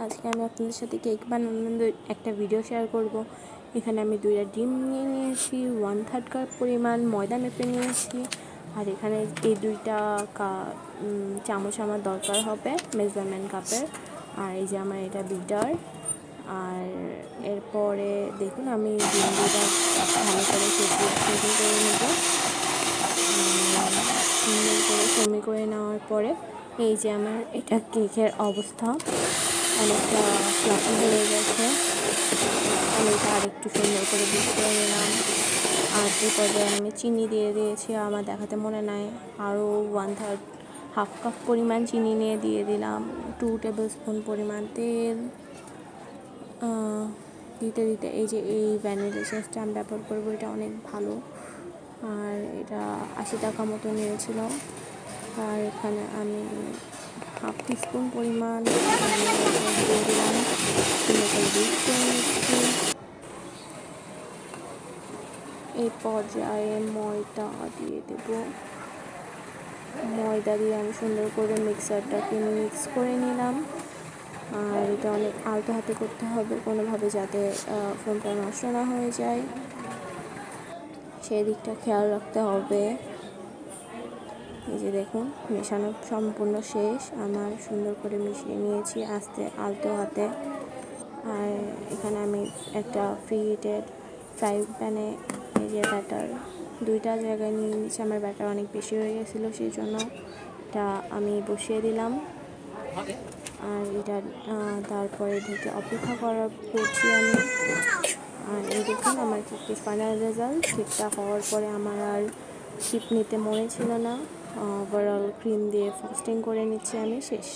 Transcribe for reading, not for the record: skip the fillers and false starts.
আজকে আমি আপনাদের সাথে কেক বানানোর একটা ভিডিও শেয়ার করব। এখানে আমি 2টা ডিম নিয়ে নিয়েছি, 1/3 কাপ পরিমাণ ময়দা মেপে নিয়েছি। আর এখানে এই 2টা চামচ আমার দরকার হবে মেজারমেন্ট কাপের। আর এই যে আমার এটা বিটার। আর এরপরে দেখুন আমি ডিম দুটা ভালো করে সেদ্ধ করে নেব। সুন্দর করে সেমি করে নেওয়ার পরে এই যে আমার এটা কেকের অবস্থা, অনেকটা ফ্লাফি হয়ে গেছে। আমি এটা আরেকটু সুন্দর করে বিট করে নিলাম। আর এই পর্যায়ে আমি চিনি দিয়ে দিয়েছি, আমার দেখাতে মনে নাই। আরও 1/3 হাফ কাপ পরিমাণ চিনি নিয়ে দিয়ে দিলাম। 2 টেবিল স্পুন পরিমাণ তেল দিতে দিতে এই যে এই ভ্যানিলা এসেন্সটা আমি ব্যবহার করবো, এটা অনেক ভালো। আর এটা 80 টাকা মতো নিয়েছিল। আর এখানে আমি হাফ টিস্পুন পরিমাণ দিয়ে দিলাম। এই পর্যায়ে ময়দা দিয়ে দেব। ময়দা দিয়ে আমি সুন্দর করে মিক্সারটাকে মিক্স করে নিলাম। আর এটা অনেক আলতো হাতে করতে হবে, কোনোভাবে যাতে ফোনটা নষ্ট না হয়ে যায় সেই দিকটা খেয়াল রাখতে হবে। এই যে দেখুন মেশানো সম্পূর্ণ শেষ, আমার সুন্দর করে মিশিয়ে নিয়েছি আস্তে আলতো হাতে। আর এখানে আমি একটা প্রিহিটেড ফ্রাই প্যানে এই যে ব্যাটার 2টা জায়গায় নিয়ে নিয়েছি। আমার ব্যাটার অনেক বেশি হয়ে গেছিলো, সেই জন্য এটা আমি বসিয়ে দিলাম। আর এটা তারপরে ঢেকে অপেক্ষা করছি আমি। আর এই দেখুন আমার কেকের ফাইনাল রেজাল্ট। কেকটা হওয়ার পরে আমার আর টিপ নিতে মনে ছিল না। ওভারঅল ক্রিম দিয়ে ফ্রস্টিং করে নিচ্ছি আমি। শেষ।